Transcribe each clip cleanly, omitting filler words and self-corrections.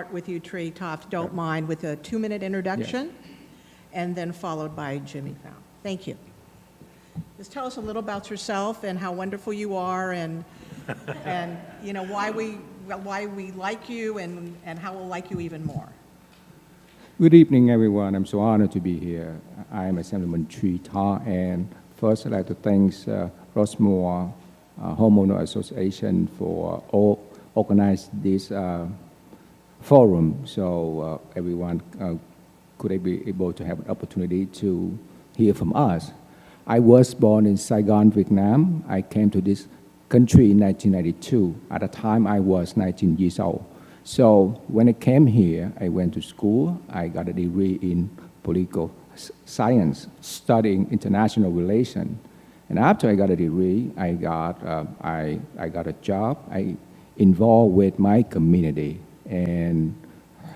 start with you, Tri Ta, if you don't mind, with a 2-minute introduction, and then followed by Jimmy Pham. Thank you. Just tell us a little about yourself and how wonderful you are, and you know why we like you, and how we'll like you even more. Good evening, everyone. I'm so honored to be here. I am Assemblyman Tri Ta, and first I'd like to thank Rossmoor Homeowner Association for organizing this forum, so everyone could be able to have an opportunity to hear from us. I was born in Saigon, Vietnam. I came to this country in 1992. At the time, I was 19 years old. So when I came here, I went to school. I got a degree in political science, studying international relations. And after I got a degree, I got a job. I involved with my community. And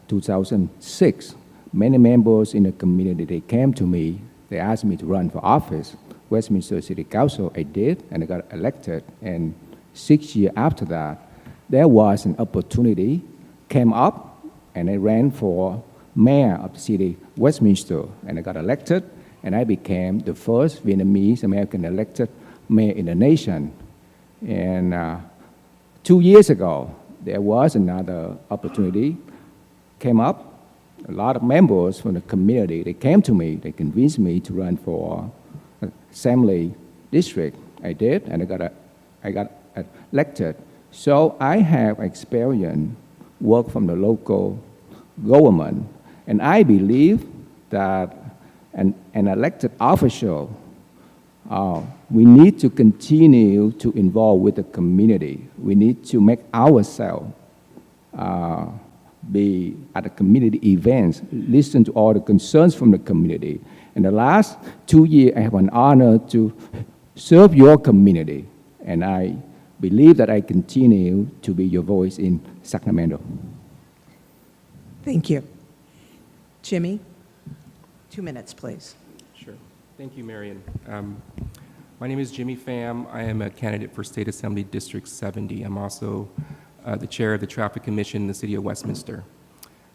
2006, many members in the community, they came to me. They asked me to run for office, Westminster City Council. I did, and I got elected. And 6 years after that, there was an opportunity came up, and I ran for mayor of the city, Westminster, and I got elected, and I became the first Vietnamese American elected mayor in the nation. And 2 years ago, there was another opportunity came up. A lot of members from the community, they came to me, they convinced me to run for Assembly district. I did, and I got elected. So I have experience work from the local government, and I believe that an elected official, we need to continue to involve with the community. We need to make ourselves be at the community events, listen to all the concerns from the community. In the last 2 years, I have an honor to serve your community, and I believe that I continue to be your voice in Sacramento. Thank you. Jimmy, 2 minutes, please. Sure. Thank you, Marion. My name is Jimmy Pham. I am a candidate for State Assembly District 70. I'm also the chair of the Traffic Commission in the city of Westminster.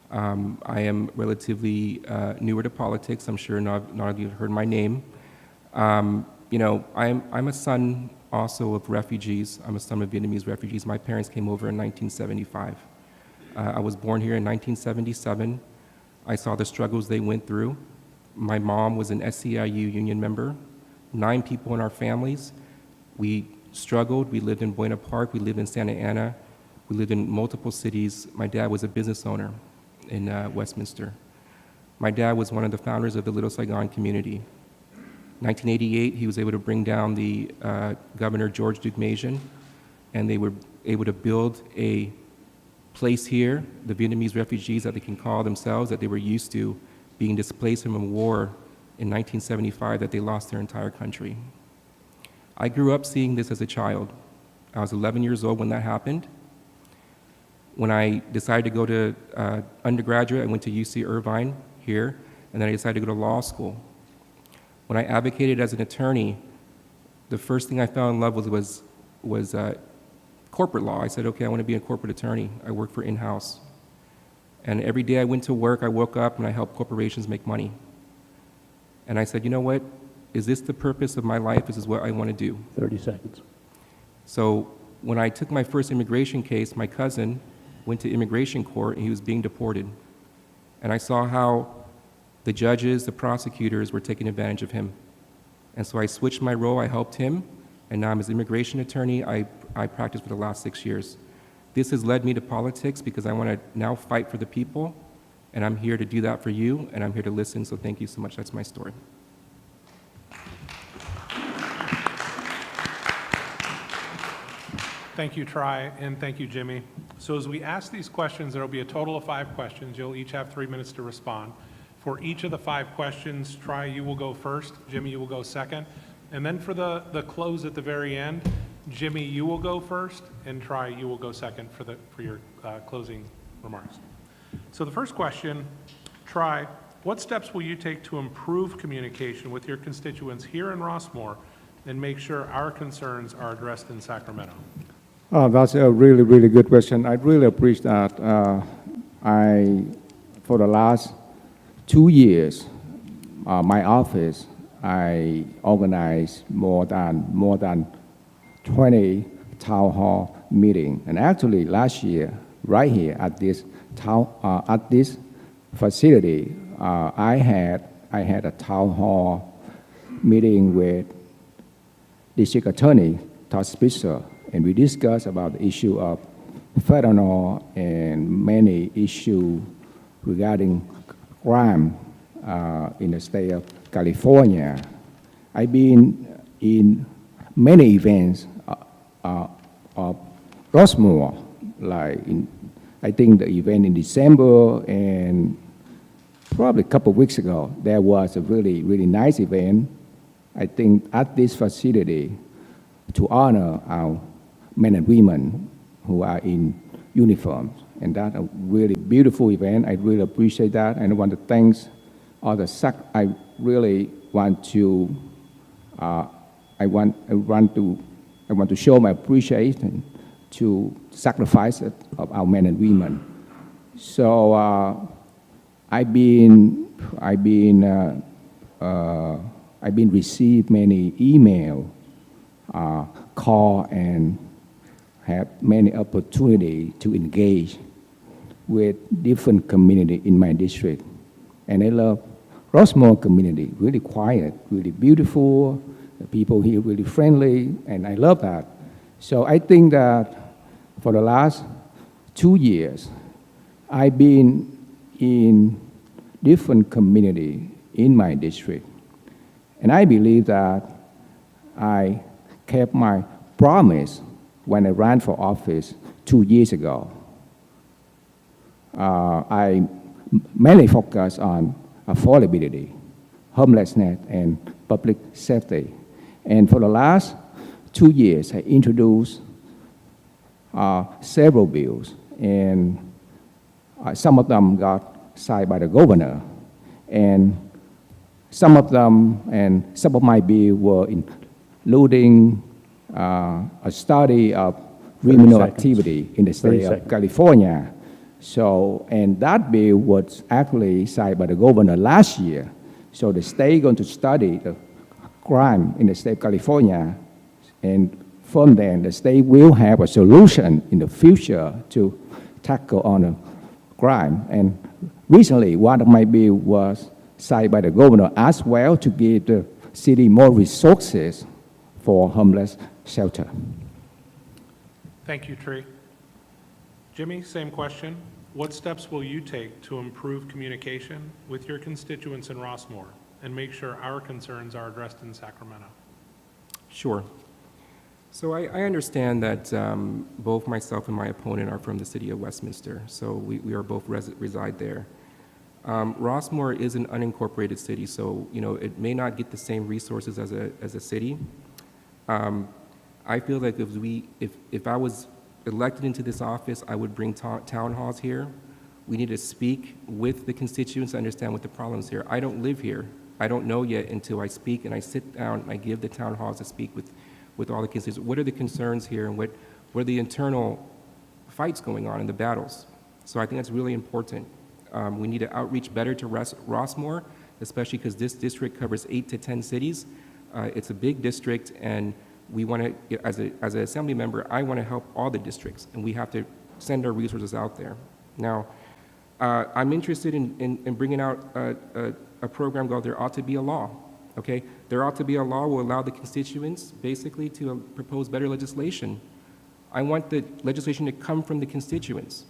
I am relatively newer to politics. I'm sure not of you have heard my name. You know, I'm a son also of refugees. I'm a son of Vietnamese refugees. My parents came over in 1975. I was born here in 1977. I saw the struggles they went through. My mom was an SEIU union member. 9 people in our families. We struggled. We lived in Buena Park. We lived in Santa Ana. We lived in multiple cities. My dad was a business owner in Westminster. My dad was one of the founders of the Little Saigon community. 1988, he was able to bring down the Governor George Deukmejian, and they were able to build a place here, the Vietnamese refugees that they can call themselves, that they were used to being displaced from a war in 1975 that they lost their entire country. I grew up seeing this as a child. I was 11 years old when that happened. When I decided to go to undergraduate, I went to UC Irvine here, and then I decided to go to law school. When I advocated as an attorney, the first thing I fell in love with was corporate law. I said, okay, I want to be a corporate attorney. I work for in-house. And every day I went to work, I woke up and I helped corporations make money. And I said, you know what? Is this the purpose of my life? This is what I want to do. 30 seconds. So when I took my first immigration case, my cousin went to immigration court and he was being deported. And I saw how the judges, the prosecutors were taking advantage of him. And so I switched my role, I helped him, and now I'm his immigration attorney. I practiced for the last 6 years. This has led me to politics because I want to now fight for the people, and I'm here to do that for you, and I'm here to listen, so thank you so much. That's my story. Thank you, Tri, and thank you, Jimmy. So as we ask these questions, there will be a total of 5 questions. You'll each have 3 minutes to respond. For each of the 5 questions, Tri, you will go first. Jimmy, you will go second. And then for the close at the very end, Jimmy, you will go first, and Tri, you will go second for your closing remarks. So the first question, Tri, what steps will you take to improve communication with your constituents here in Rossmoor and make sure our concerns are addressed in Sacramento? That's a really, really good question. I really appreciate that for the last 2 years, my office, I organized more than 20 town hall meeting. And actually, last year, right here at this facility, I had a town hall meeting with District Attorney Todd Spitzer, and we discussed about the issue of fentanyl and many issues regarding crime in the state of California. I've been in many events of Rossmoor, like I think the event in December, and probably a couple of weeks ago, there was a really, really nice event, I think, at this facility to honor our men and women who are in uniforms. And that's a really beautiful event. I really appreciate that. And I want to thank all the I really want to show my appreciation to sacrifices of our men and women. So I've been received many email, call, and have many opportunity to engage with different community in my district. And I love Rossmoor community, really quiet, really beautiful. The people here really friendly, and I love that. So I think that for the last 2 years, I've been in different community in my district. And I believe that I kept my promise when I ran for office 2 years ago. I mainly focus on affordability, homelessness, and public safety. And for the last 2 years, I introduced several bills, and some of them got signed by the governor, and some of my bills were including a study of criminal activity in the state of California. So, and that bill was actually signed by the governor last year. So the state going to study the crime in the state of California, and from then the state will have a solution in the future to tackle on the crime. And recently, one of my bills was signed by the governor as well to give the city more resources for homeless shelter. Thank you, Tree. Jimmy, same question. What steps will you take to improve communication with your constituents in Rossmoor and make sure our concerns are addressed in Sacramento? Sure. So I understand that both myself and my opponent are from the city of Westminster, so we are both reside there. Rossmoor is an unincorporated city, so it may not get the same resources as a city. I feel like if I was elected into this office, I would bring town halls here. We need to speak with the constituents to understand what the problems here. I don't live here. I don't know yet until I speak and I sit down and I give the town halls to speak with all the constituents. What are the concerns here, and what are the internal fights going on in the battles? So I think that's really important. We need to outreach better to Rossmoor, especially because this district covers 8 to 10 cities. It's a big district, and we want to, as an assembly member, I want to help all the districts, and we have to send our resources out there. Now, I'm interested in bringing out a program called There Ought to Be a Law, okay? There ought to be a law will allow the constituents basically to propose better legislation. I want the legislation to come from the constituents.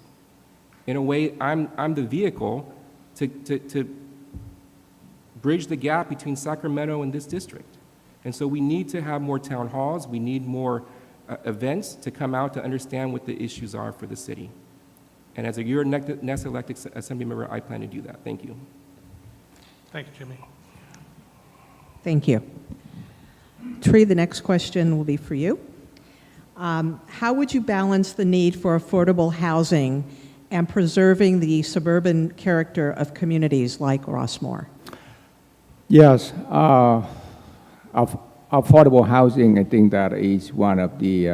In a way, I'm the vehicle to bridge the gap between Sacramento and this district. And so we need to have more town halls. We need more events to come out to understand what the issues are for the city. And as your next elected assembly member, I plan to do that. Thank you. Thank you, Jimmy. Thank you. Tree, the next question will be for you. How would you balance the need for affordable housing and preserving the suburban character of communities like Rossmoor? Yes. Affordable housing, I think that is one of the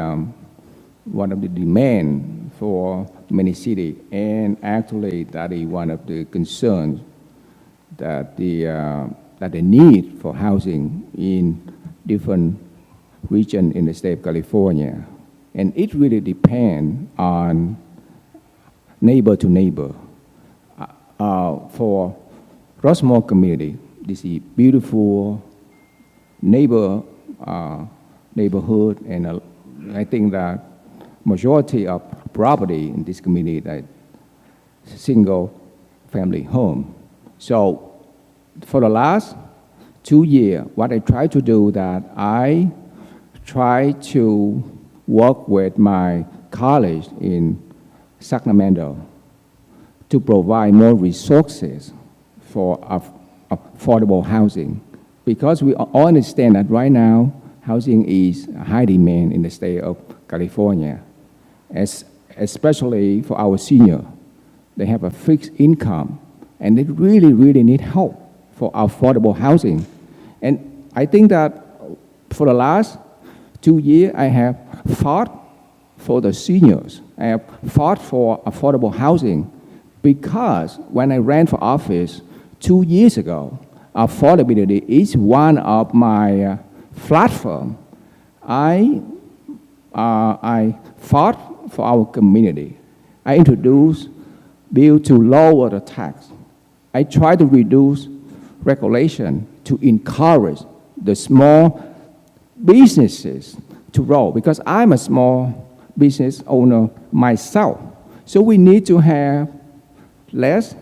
demand for many cities. And actually, that is one of the concerns that the need for housing in different regions in the state of California. And it really depends on neighbor to neighbor. For Rossmoor community, this is beautiful neighborhood, and I think that majority of property in this community that single family home. So for the last 2 years, what I try to do that I try to work with my college in Sacramento to provide more resources for affordable housing, because we all understand that right now housing is a high demand in the state of California, especially for our senior. They have a fixed income, and they really, really need help for affordable housing. And I think that for the last 2 years, I have fought for the seniors. I have fought for affordable housing, because when I ran for office 2 years ago, affordability is one of my platform. I fought for our community. I introduced bill to lower the tax. I try to reduce regulation to encourage the small businesses to grow, because I'm a small business owner myself. So we need to have less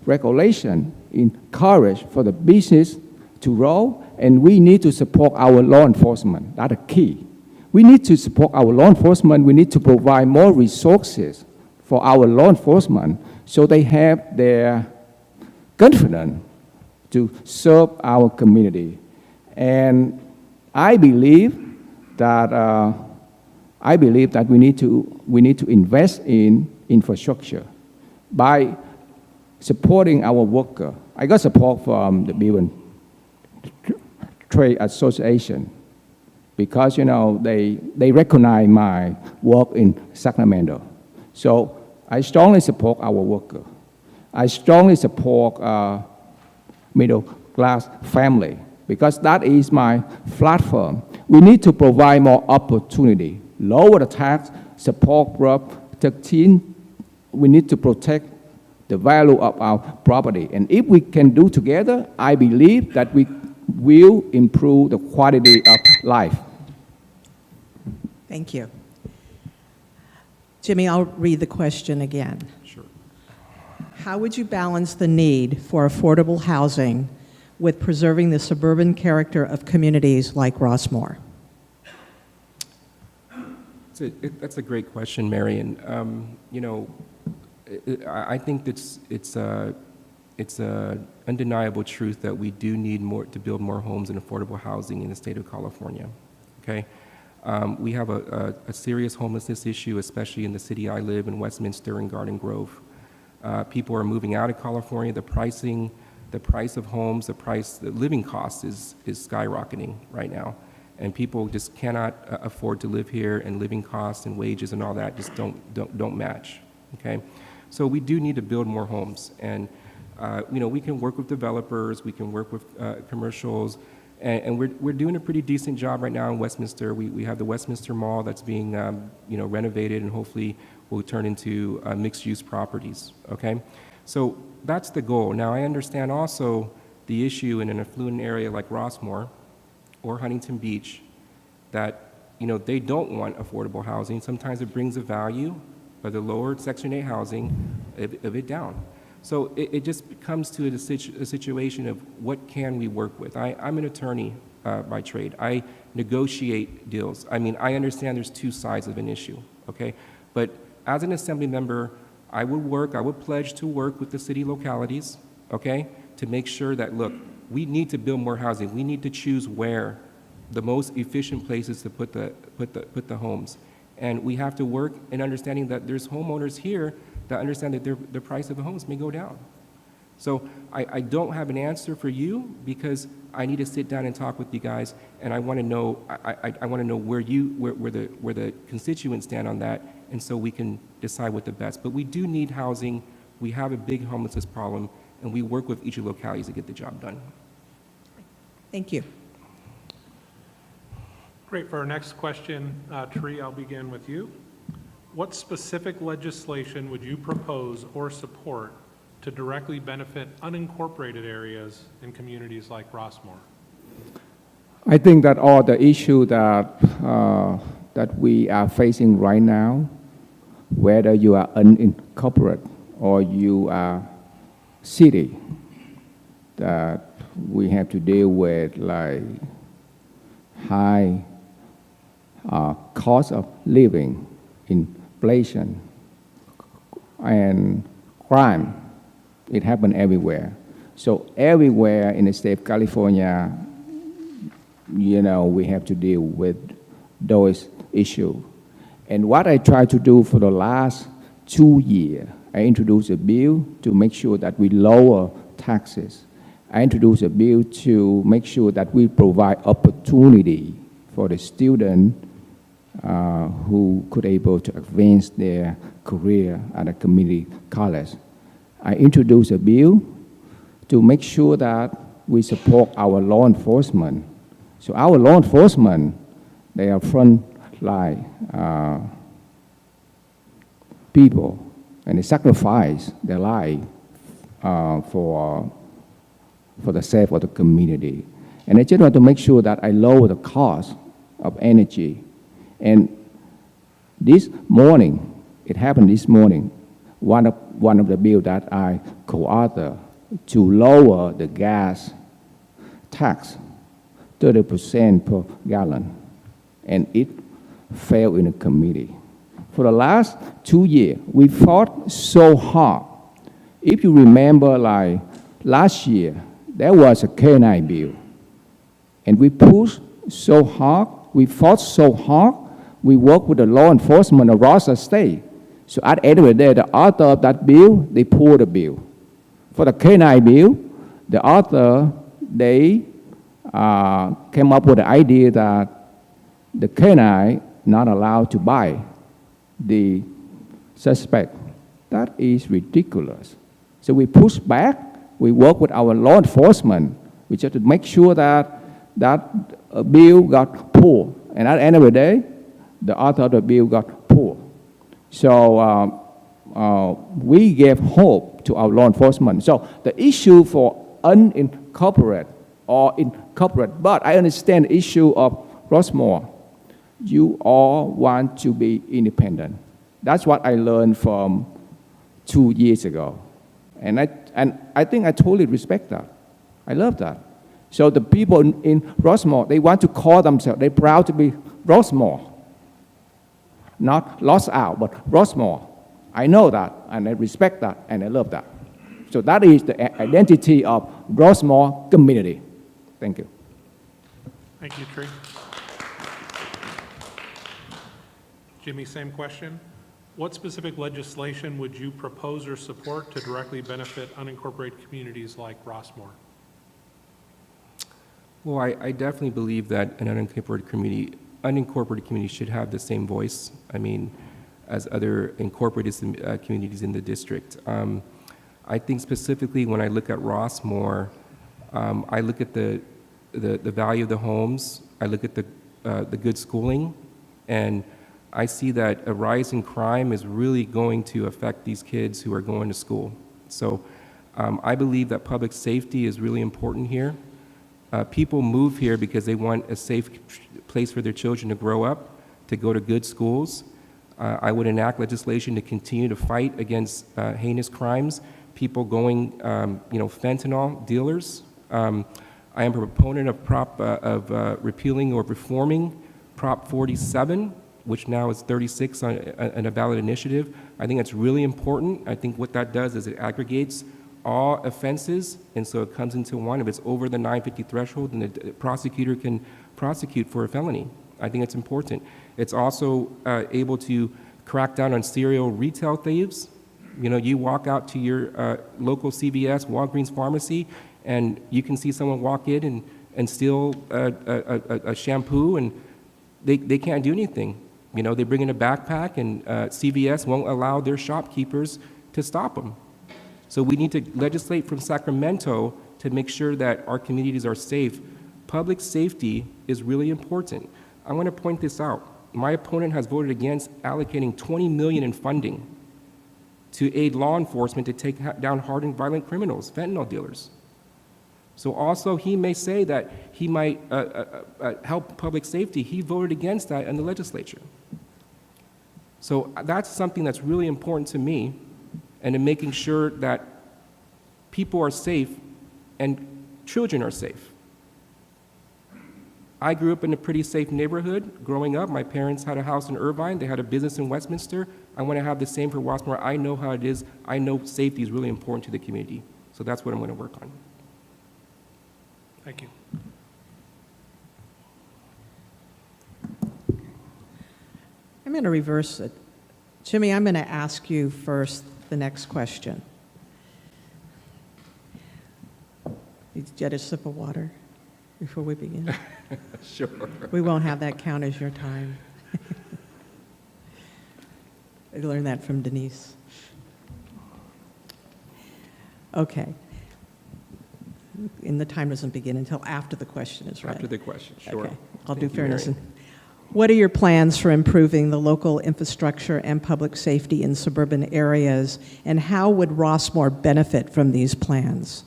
regulation, encourage for the business to grow, and we need to support our law enforcement. That's the key. We need to support our law enforcement. We need to provide more resources for our law enforcement so they have their confidence to serve our community. And I believe that we need to invest in infrastructure by supporting our worker. I got support from the Building Trade Association, because they recognize my work in Sacramento. So I strongly support our worker. I strongly support middle class family, because that is my platform. We need to provide more opportunity, lower the tax, support Prop 13. We need to protect the value of our property. And if we can do together, I believe that we will improve the quality of life. Thank you. Jimmy, I'll read the question again. Sure. How would you balance the need for affordable housing with preserving the suburban character of communities like Rossmoor? That's a great question, Marion. I think it's a undeniable truth that we do need more to build more homes and affordable housing in the state of California. Okay, we have a serious homelessness issue, especially in the city I live in, Westminster and Garden Grove. People are moving out of California. The price of homes, the living cost is skyrocketing right now, and people just cannot afford to live here, and living costs and wages and all that just don't match. Okay, so we do need to build more homes, and we can work with developers, we can work with commercials, and we're doing a pretty decent job right now in Westminster. We have the Westminster Mall that's being renovated, and hopefully will turn into mixed-use properties. Okay, so that's the goal. Now I understand also the issue in an affluent area like Rossmoor or Huntington Beach, that they don't want affordable housing. Sometimes it brings the value of the lower Section 8 housing of it down. So it just comes to a situation of what can we work with. I'm an attorney by trade. I negotiate deals. I mean, I understand there's two sides of an issue, okay? But as an assembly member, I would pledge to work with the city localities, okay, to make sure that, look, we need to build more housing. We need to choose where the most efficient places to put the homes. And we have to work in understanding that there's homeowners here that understand that the price of the homes may go down. So I don't have an answer for you because I need to sit down and talk with you guys, and I want to know, I want to know where the constituents stand on that, and so we can decide what the best. But we do need housing. We have a big homelessness problem, and we work with each of the localities to get the job done. Thank you. Great. For our next question, Tree, I'll begin with you. What specific legislation would you propose or support to directly benefit unincorporated areas in communities like Rossmoor? I think that all the issue that we are facing right now, whether you are unincorporated or you are city, that we have to deal with like high cost of living, inflation, and crime. It happened everywhere. So everywhere in the state of California, we have to deal with those issues. And what I tried to do for the last 2 years, I introduced a bill to make sure that we lower taxes. I introduced a bill to make sure that we provide opportunity for the student who could able to advance their career at a community college. I introduced a bill to make sure that we support our law enforcement. So our law enforcement, they are frontline people, and they sacrifice their life for the sake of the community. And I just want to make sure that I lower the cost of energy. And this morning, it happened this morning, one of the bills that I co-authored to lower the gas tax 30% per gallon, and it failed in the committee. For the last 2 years, we fought so hard. If you remember, like last year, there was a K-9 bill, and we pushed so hard, we fought so hard, we worked with the law enforcement of Rossa State. So at the end of the day, the author of that bill, they pulled the bill. For the K-9 bill, the author, they came up with the idea that the K-9 not allowed to buy the suspect. That is ridiculous. So we pushed back. We worked with our law enforcement. We just to make sure that bill got pulled. And at the end of the day, the author of the bill got pulled. So we gave hope to our law enforcement. So the issue for unincorporated or incorporated, but I understand the issue of Rossmoor. You all want to be independent. That's what I learned from 2 years ago. And I think I totally respect that. I love that. So the people in Rossmoor, they want to call themselves, they're proud to be Rossmoor. Not lost out, but Rossmoor. I know that, and I respect that, and I love that. So that is the identity of Rossmoor community. Thank you. Thank you, Tree. Jimmy, same question. What specific legislation would you propose or support to directly benefit unincorporated communities like Rossmoor? Well, I definitely believe that an unincorporated community should have the same voice, as other incorporated communities in the district. I think specifically when I look at Rossmoor, I look at the value of the homes, I look at the good schooling, and I see that a rise in crime is really going to affect these kids who are going to school. So I believe that public safety is really important here. People move here because they want a safe place for their children to grow up, to go to good schools. I would enact legislation to continue to fight against heinous crimes, people going, fentanyl dealers. I am a proponent of repealing or reforming Prop 47, which now is 36 on a ballot initiative. I think that's really important. I think what that does is it aggregates all offenses, and so it comes into one. If it's over the 950 threshold, then the prosecutor can prosecute for a felony. I think it's important. It's also able to crack down on serial retail thieves. You know, you walk out to your local CVS, Walgreens pharmacy, and you can see someone walk in and steal a shampoo, and they can't do anything. You know, they bring in a backpack, and CVS won't allow their shopkeepers to stop them. So we need to legislate from Sacramento to make sure that our communities are safe. Public safety is really important. I want to point this out. My opponent has voted against allocating $20 million in funding to aid law enforcement to take down hardened violent criminals, fentanyl dealers. So also, he may say that he might help public safety. He voted against that in the legislature. So that's something that's really important to me, and in making sure that people are safe and children are safe. I grew up in a pretty safe neighborhood growing up. My parents had a house in Irvine. They had a business in Westminster. I want to have the same for Rossmoor. I know how it is. I know safety is really important to the community. So that's what I'm going to work on. Thank you. I'm going to reverse it. Jimmy, I'm going to ask you first the next question. Did you get a sip of water before we begin? Sure. We won't have that count as your time. I learned that from Denise. Okay. And the time doesn't begin until after the question is read. After the question, sure. Okay. I'll do Thank you, fairness. Marion. What are your plans for improving the local infrastructure and public safety in suburban areas, and how would Rossmoor benefit from these plans?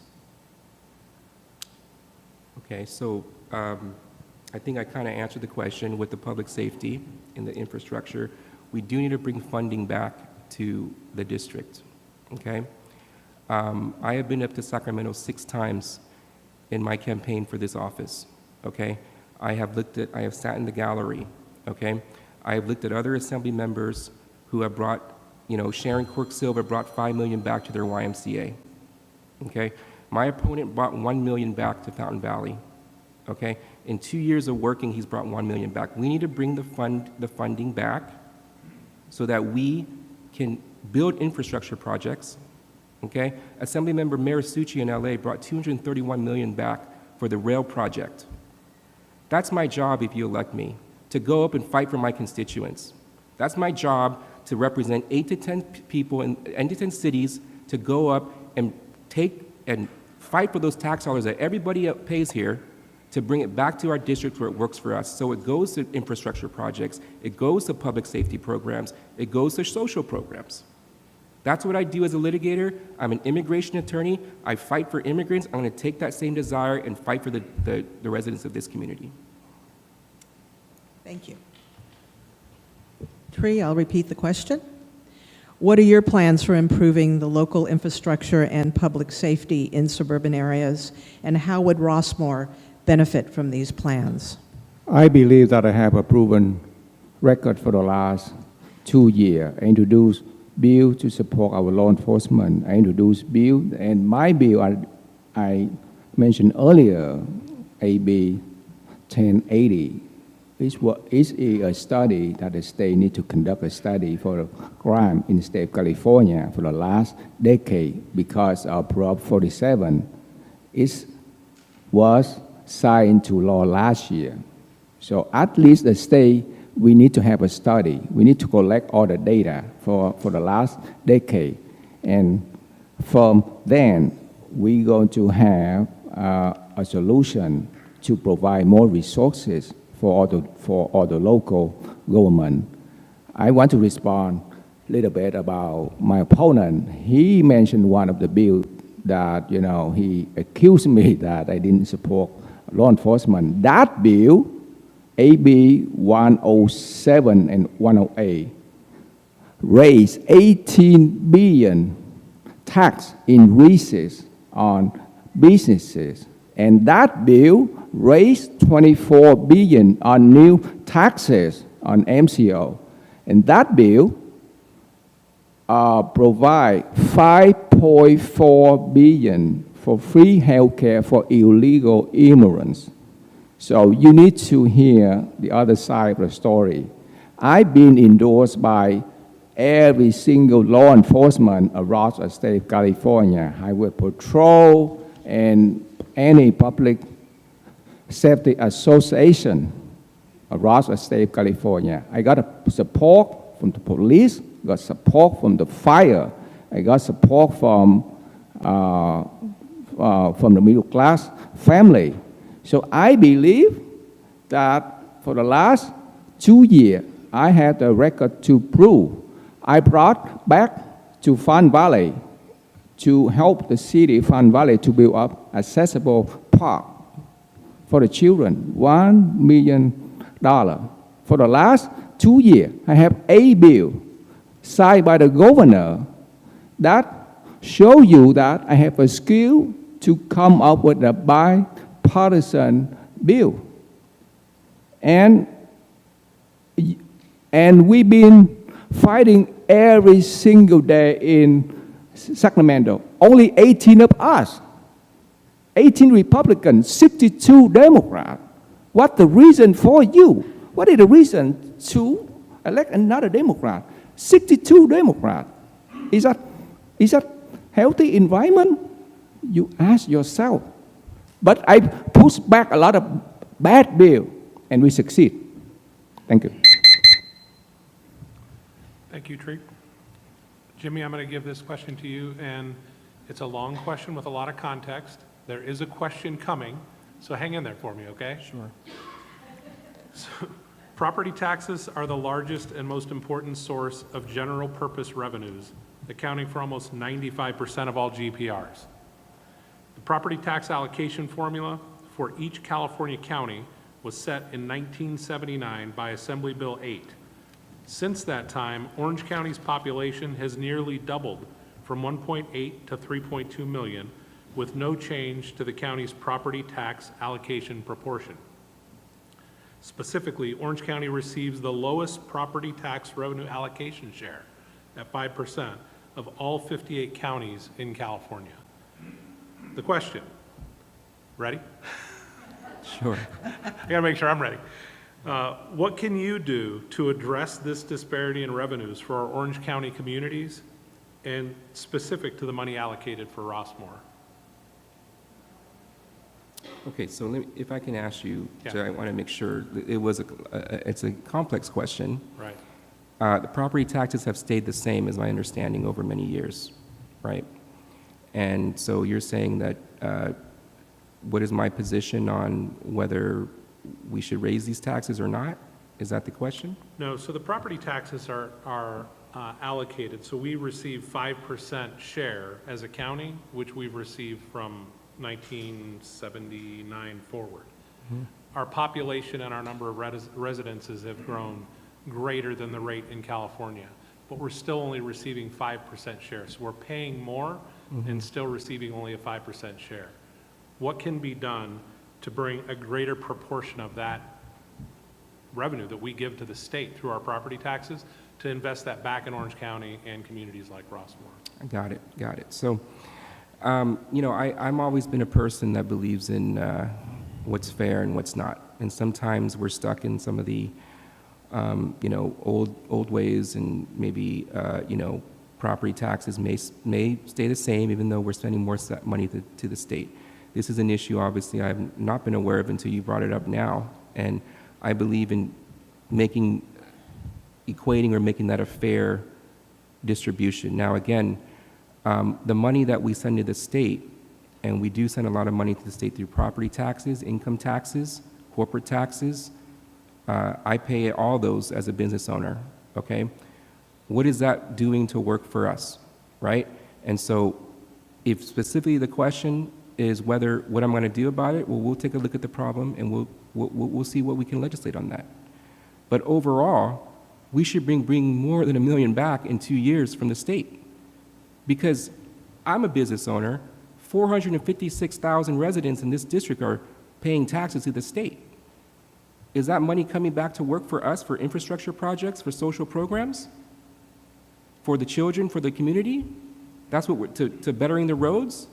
Okay, so I think I kind of answered the question with the public safety and the infrastructure. We do need to bring funding back to the district, okay? I have been up to Sacramento 6 times in my campaign for this office, okay? I have sat in the gallery, okay? I have looked at other assembly members who have brought, you know, Sharon Quirk-Silver brought $5 million back to their YMCA, okay? My opponent brought $1 million back to Fountain Valley, okay? In 2 years of working, he's brought $1 million back. We need to bring the funding back so that we can build infrastructure projects, okay? Assemblymember Marisucci in LA brought $231 million back for the rail project. That's my job if you elect me, to go up and fight for my constituents. That's my job to represent 8 to 10 people in 8 to 10 cities to go up and take and fight for those tax dollars that everybody pays here to bring it back to our district where it works for us. So it goes to infrastructure projects, it goes to public safety programs, it goes to social programs. That's what I do as a litigator. I'm an immigration attorney. I fight for immigrants. I'm going to take that same desire and fight for the residents of this community. Thank you. Tree, I'll repeat the question. What are your plans for improving the local infrastructure and public safety in suburban areas, and how would Rossmoor benefit from these plans? I believe that I have a proven record for the last 2 years. I introduced bill to support our law enforcement. I introduced bill, and my bill I mentioned earlier, AB 1080, is a study that the state need to conduct a study for crime in the state of California for the last decade because of Prop 47 was signed into law last year. So at least the state, we need to have a study. We need to collect all the data for the last decade. And from then, we're going to have a solution to provide more resources for all the local government. I want to respond a little bit about my opponent. He mentioned one of the bills that, you know, he accused me that I didn't support law enforcement. That bill, AB 107 and 108, raised 18 billion tax increases on businesses, and that bill raised 24 billion on new taxes on MCO, and that bill provide 5.4 billion for free health care for illegal immigrants. So you need to hear the other side of the story. I've been endorsed by every single law enforcement across the state of California, Highway Patrol, and any public safety association across the state of California. I got support from the police, got support from the fire, I got support from the middle class family. So I believe that for the last 2 years, I had a record to prove. I brought back to Fun Valley to help the city of Fun Valley to build up accessible park for the children, $1 million. For the last 2 years, I have a bill signed by the governor that show you that I have a skill to come up with a bipartisan bill. And we've been fighting every single day in Sacramento. Only 18 of us, 18 Republicans, 62 Democrats. What's the reason for you? What is the reason to elect another Democrat? 62 Democrats. Is that healthy environment? You ask yourself. But I pushed back a lot of bad bills, and we succeed. Thank you. Thank you, Tree. Jimmy, I'm going to give this question to you, and it's a long question with a lot of context. There is a question coming, so hang in there for me, okay? Sure. So, property taxes are the largest and most important source of general purpose revenues, accounting for almost 95% of all GPRs. The property tax allocation formula for each California county was set in 1979 by Assembly Bill 8. Since that time, Orange County's population has nearly doubled from 1.8 to 3.2 million, with no change to the county's property tax allocation proportion. Specifically, Orange County receives the lowest property tax revenue allocation share at 5% of all 58 counties in California. The question, ready? Sure. I gotta make sure I'm ready. What can you do to address this disparity in revenues for our Orange County communities and specific to the money allocated for Rossmoor? Okay, so if I can ask you, Yeah. so I want to make sure, it's a complex question. Right. The property taxes have stayed the same, as my understanding, over many years, right? And so you're saying that, what is my position on whether we should raise these taxes or not? Is that the question? No, so the property taxes are allocated, so we receive 5% share as a county, which we've received from 1979 forward. Mm-hmm. Our population and our number of residences have grown greater than the rate in California, but we're still only receiving 5% share. So we're paying more and still receiving only a 5% share. What can be done to bring a greater proportion of that revenue that we give to the state through our property taxes to invest that back in Orange County and communities like Rossmoor? Got it. So, I'm always been a person that believes in what's fair and what's not. And sometimes we're stuck in some of the, old ways, and maybe, property taxes may stay the same even though we're spending more money to the state. This is an issue, obviously, I've not been aware of until you brought it up now. And I believe in equating or making that a fair distribution. Now, again, the money that we send to the state, and we do send a lot of money to the state through property taxes, income taxes, corporate taxes. I pay all those as a business owner, okay? What is that doing to work for us, right? And so if specifically the question is what I'm going to do about it, well, we'll take a look at the problem and we'll see what we can legislate on that. But overall, we should bring more than $1 million back in 2 years from the state. Because I'm a business owner, 456,000 residents in this district are paying taxes to the state. Is that money coming back to work for us for infrastructure projects, for social programs, for the children, for the community? That's what to bettering the roads?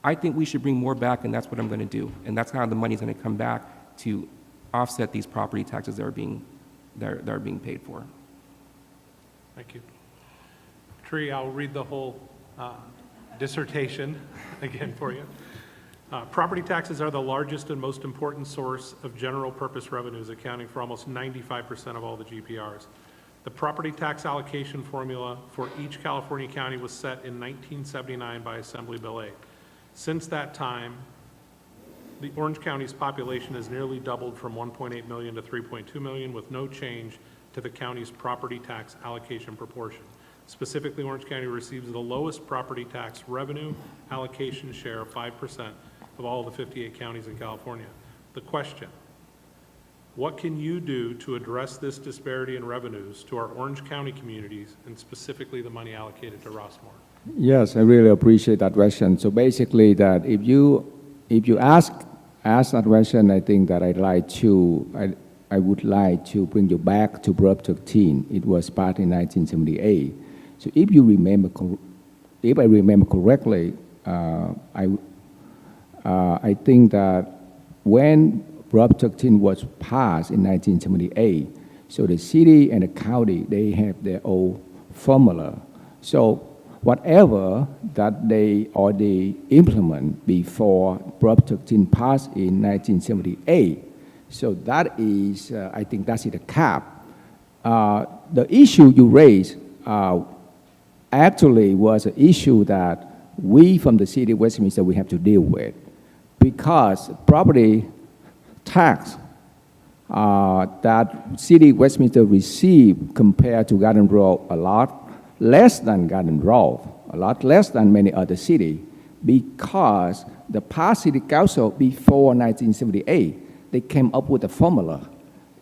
I think we should bring more back, and that's what I'm going to do. And that's how the money's going to come back to offset these property taxes that are being paid for. Thank you. Tree, I'll read the whole dissertation again for you. Property taxes are the largest and most important source of general purpose revenues, accounting for almost 95% of all the GPRs. The property tax allocation formula for each California county was set in 1979 by Assembly Bill 8. Since that time, the Orange County's population has nearly doubled from 1.8 million to 3.2 million, with no change to the county's property tax allocation proportion. Specifically, Orange County receives the lowest property tax revenue allocation share of 5% of all the 58 counties in California. The question: what can you do to address this disparity in revenues to our Orange County communities, and specifically the money allocated to Rossmoor? Yes, I really appreciate that question. So basically, that if you ask that question, I think that I would like to bring you back to Prop 13. It was passed in 1978. So if I remember correctly, I think that when Prop 13 was passed in 1978, so the city and the county, they have their own formula. So whatever that they implement before Prop 13 passed in 1978, so that is, I think that's the cap. The issue you raised actually was an issue that we from the city of Westminster, we have to deal with, because property tax that city of Westminster received compared to Garden Grove a lot less than Garden Grove, a lot less than many other cities, because the past city council before 1978, they came up with a formula.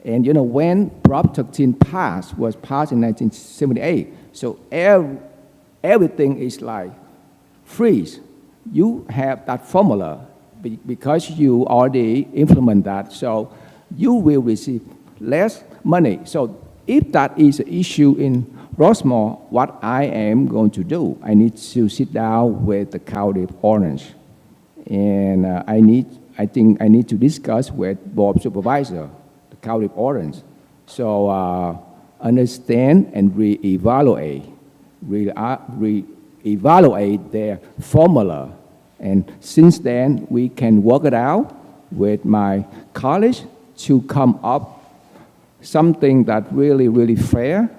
And when Prop 13 was passed in 1978, so everything is like freeze. You have that formula because you already implement that, so you will receive less money. So if that is an issue in Rossmoor, what I am going to do, I need to sit down with the County of Orange, and I think I need to discuss with Board Supervisor, the County of Orange, so understand and reevaluate their formula. And since then, we can work it out with my college to come up something that really, really fair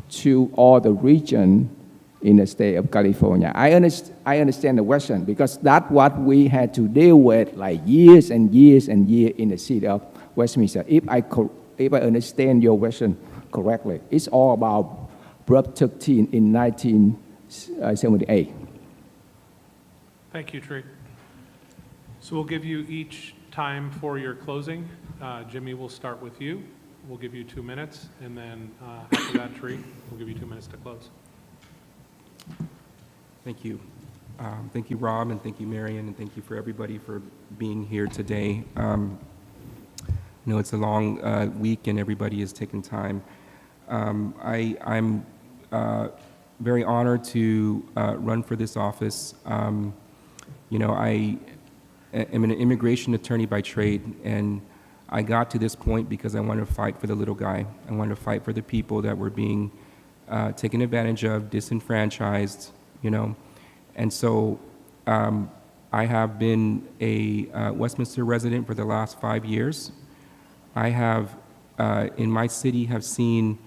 to all the region in the state of California. I understand the question, because that's what we had to deal with like years and years and years in the city of Westminster. If I understand your question correctly, it's all about Prop 13 in 1978. Thank you, Tree. So we'll give you each time for your closing. Jimmy, we'll start with you. We'll give you 2 minutes, and then after that, Tree, we'll give you 2 minutes to close. Thank you. Thank you, Rob, and thank you, Marion, and thank you for everybody for being here today. I know it's a long week, and everybody is taking time. I'm very honored to run for this office. I am an immigration attorney by trade, and I got to this point because I wanted to fight for the little guy. I wanted to fight for the people that were being taken advantage of, disenfranchised, And so I have been a Westminster resident for the last 5 years. I have, in my city, have seen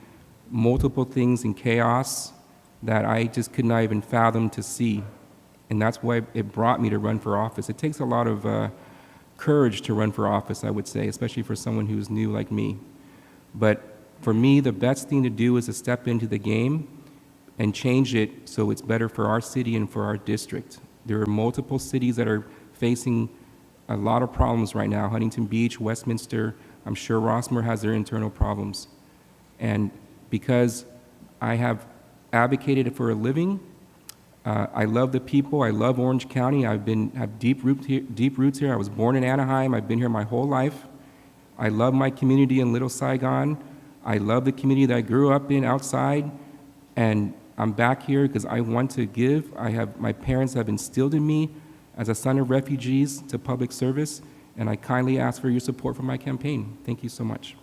multiple things in chaos that I just could not even fathom to see. And that's why it brought me to run for office. It takes a lot of courage to run for office, I would say, especially for someone who's new like me. But for me, the best thing to do is to step into the game and change it so it's better for our city and for our district. There are multiple cities that are facing a lot of problems right now. Huntington Beach, Westminster, I'm sure Rossmoor has their internal problems. And because I have advocated for a living, I love the people. I love Orange County. I have deep roots here. I was born in Anaheim. I've been here my whole life. I love my community in Little Saigon. I love the community that I grew up in outside. And I'm back here because I want to give. My parents have instilled in me as a son of refugees to public service, and I kindly ask for your support for my campaign. Thank you so much.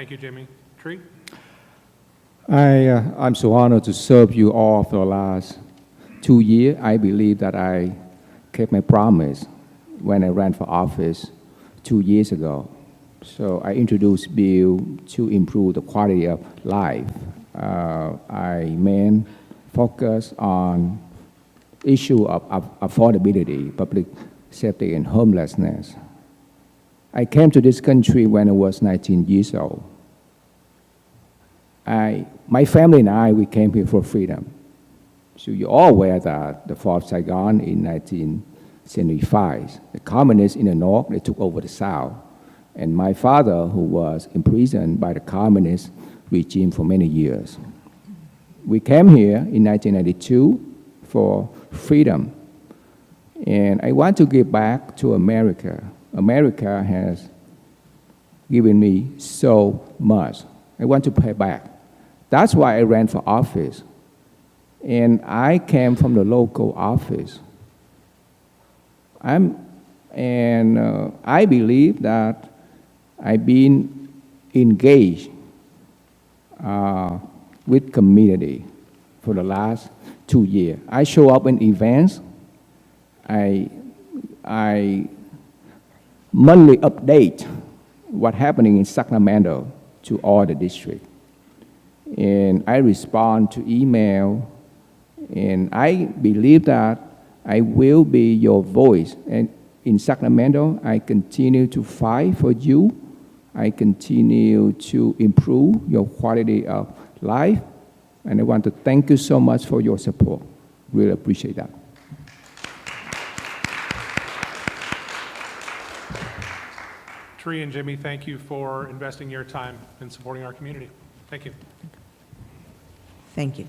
Thank you, Jimmy. Tree? I'm so honored to serve you all for the last 2 years. I believe that I kept my promise when I ran for office 2 years ago. So I introduced bill to improve the quality of life. I main focus on issue of affordability, public safety, and homelessness. I came to this country when I was 19 years old. My family and I, we came here for freedom. So you're all aware that the fall of Saigon in 1975, the communists in the north, they took over the south. And my father, who was imprisoned by the communist regime for many years. We came here in 1992 for freedom. And I want to give back to America. America has given me so much. I want to pay back. That's why I ran for office. And I came from the local office. I believe that I've been engaged with community for the last 2 years. I show up in events. I monthly update what's happening in Sacramento to all the districts. And I respond to email, and I believe that I will be your voice. And in Sacramento, I continue to fight for you. I continue to improve your quality of life. And I want to thank you so much for your support. Really appreciate that. Tree and Jimmy, thank you for investing your time in supporting our community. Thank you. Thank you.